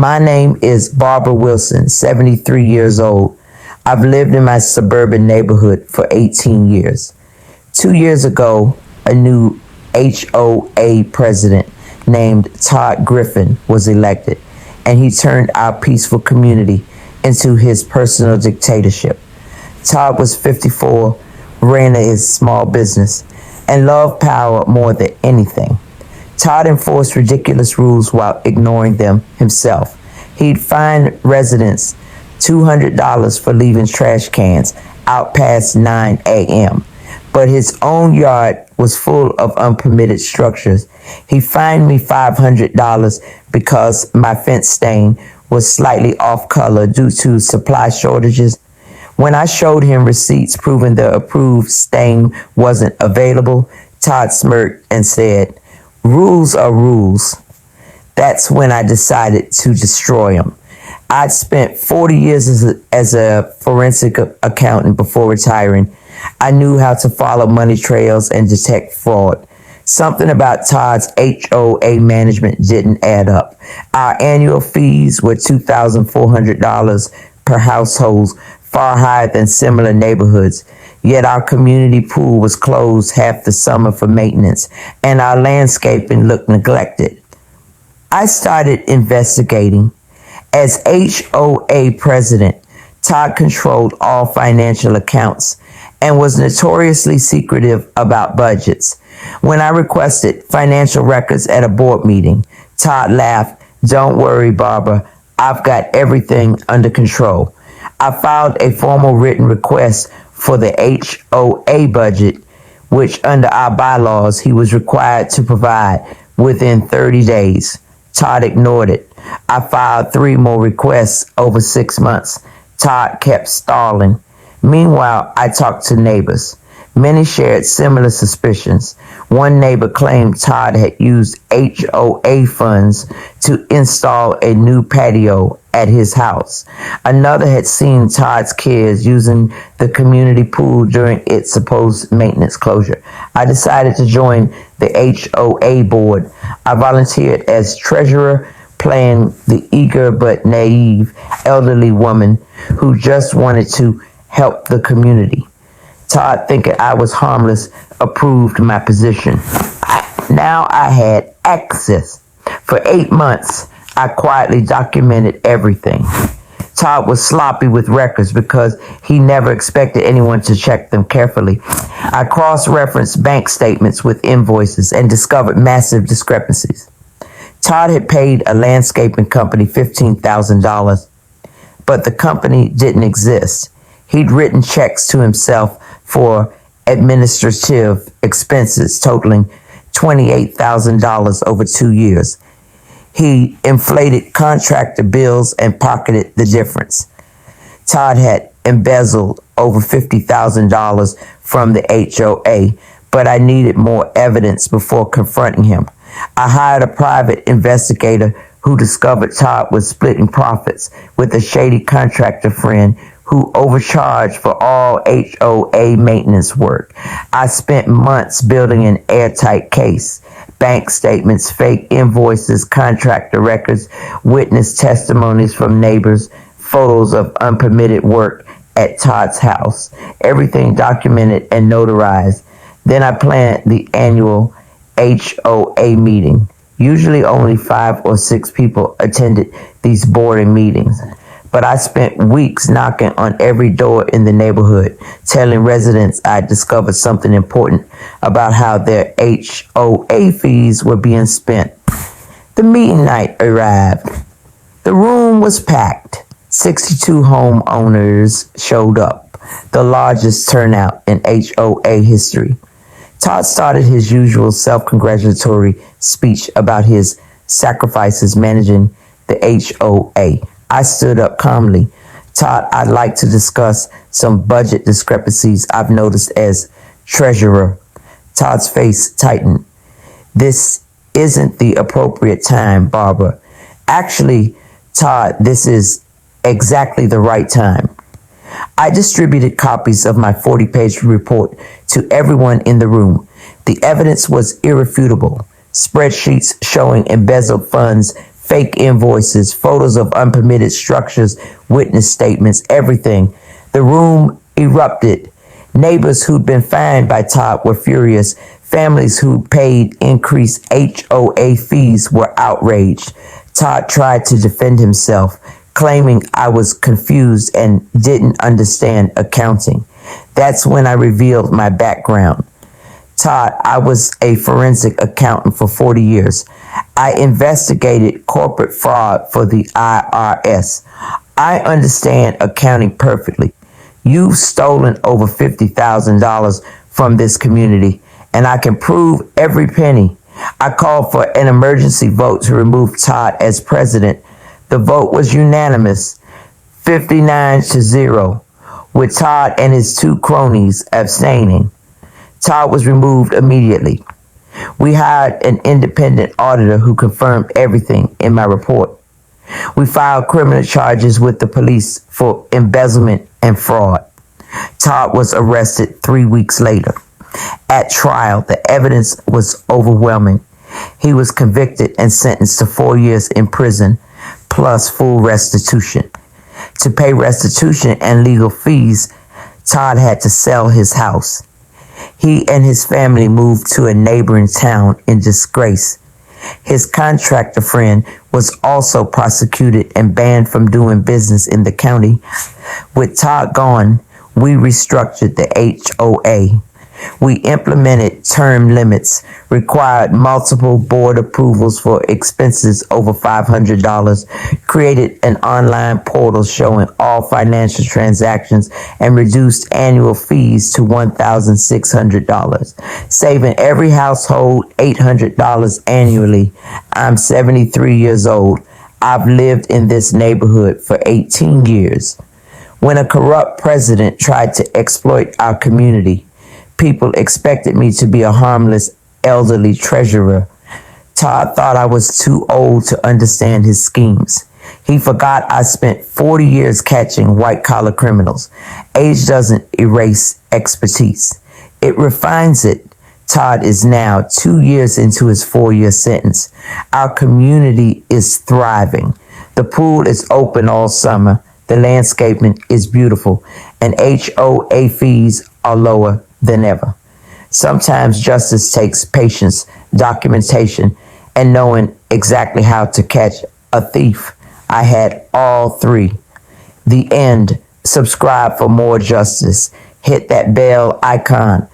My name is Barbara Wilson, 73 years old. I've lived in my suburban neighborhood for 18 years. 2 years ago, a new HOA president named Todd Griffin was elected, and he turned our peaceful community into his personal dictatorship. Todd was 54, ran a small business, and loved power more than anything. Todd enforced ridiculous rules while ignoring them himself. He'd fine residents $200 for leaving trash cans out past 9 a.m., but his own yard was full of unpermitted structures. He fined me $500 because my fence stain was slightly off color due to supply shortages. When I showed him receipts proving the approved stain wasn't available, Todd smirked and said, "Rules are rules." That's when I decided to destroy him. I'd spent 40 years as a forensic accountant before retiring. I knew how to follow money trails and detect fraud. Something about Todd's HOA management didn't add up. Our annual fees were $2,400 per household, far higher than similar neighborhoods. Yet our community pool was closed half the summer for maintenance, and our landscaping looked neglected. I started investigating. As HOA president, Todd controlled all financial accounts and was notoriously secretive about budgets. When I requested financial records at a board meeting, Todd laughed, "Don't worry, Barbara, I've got everything under control." I filed a formal written request for the HOA budget, which under our bylaws he was required to provide within 30 days. Todd ignored it. I filed 3 more requests over 6 months. Todd kept stalling. Meanwhile, I talked to neighbors. Many shared similar suspicions. One neighbor claimed Todd had used HOA funds to install a new patio at his house. Another had seen Todd's kids using the community pool during its supposed maintenance closure. I decided to join the HOA board. I volunteered as treasurer, playing the eager but naive elderly woman who just wanted to help the community. Todd, thinking I was harmless, approved my position. Now I had access. For 8 months, I quietly documented everything. Todd was sloppy with records because he never expected anyone to check them carefully. I cross-referenced bank statements with invoices and discovered massive discrepancies. Todd had paid a landscaping company $15,000, but the company didn't exist. He'd written checks to himself for administrative expenses totaling $28,000 over 2 years. He inflated contractor bills and pocketed the difference. Todd had embezzled over $50,000 from the HOA, but I needed more evidence before confronting him. I hired a private investigator who discovered Todd was splitting profits with a shady contractor friend who overcharged for all HOA maintenance work. I spent months building an airtight case. Bank statements, fake invoices, contractor records, witness testimonies from neighbors, photos of unpermitted work at Todd's house. Everything documented and notarized. Then I planned the annual HOA meeting. Usually only 5 or 6 people attended these boarding meetings. But I spent weeks knocking on every door in the neighborhood, telling residents I discovered something important about how their HOA fees were being spent. The meeting night arrived. The room was packed. 62 homeowners showed up, the largest turnout in HOA history. Todd started his usual self-congratulatory speech about his sacrifices managing the HOA. I stood up calmly. "Todd, I'd like to discuss some budget discrepancies I've noticed as treasurer." Todd's face tightened. "This isn't the appropriate time, Barbara." "Actually, Todd, this is exactly the right time." I distributed copies of my 40-page report to everyone in the room. The evidence was irrefutable. Spreadsheets showing embezzled funds fake invoices, photos of unpermitted structures, witness statements, everything. The room erupted. Neighbors who'd been fined by Todd were furious. Families who paid increased HOA fees were outraged. Todd tried to defend himself, claiming I was confused and didn't understand accounting. That's when I revealed my background. Todd, I was a forensic accountant for 40 years. I investigated corporate fraud for the IRS. I understand accounting perfectly. You've stolen over $50,000 from this community, and I can prove every penny. I called for an emergency vote to remove Todd as president. The vote was unanimous, 59-0, with Todd and his two cronies abstaining. Todd was removed immediately. We hired an independent auditor who confirmed everything in my report. We filed criminal charges with the police for embezzlement and fraud. Todd was arrested 3 weeks later. At trial, the evidence was overwhelming. He was convicted and sentenced to 4 years in prison, plus full restitution. To pay restitution and legal fees, Todd had to sell his house. He and his family moved to a neighboring town in disgrace. His contractor friend was also prosecuted and banned from doing business in the county. With Todd gone, we restructured the HOA. We implemented term limits, required multiple board approvals for expenses over $500, created an online portal showing all financial transactions, and reduced annual fees to $1,600, saving every household $800 annually. I'm 73 years old. I've lived in this neighborhood for 18 years. When a corrupt president tried to exploit our community, people expected me to be a harmless elderly treasurer. Todd thought I was too old to understand his schemes. He forgot I spent 40 years catching white-collar criminals. Age doesn't erase expertise. It refines it. Todd is now 2 years into his 4-year sentence. Our community is thriving. The pool is open all summer. The landscaping is beautiful, and HOA fees are lower than ever. Sometimes justice takes patience, documentation, and knowing exactly how to catch a thief. I had all three. The end. Subscribe for more justice. Hit that bell icon.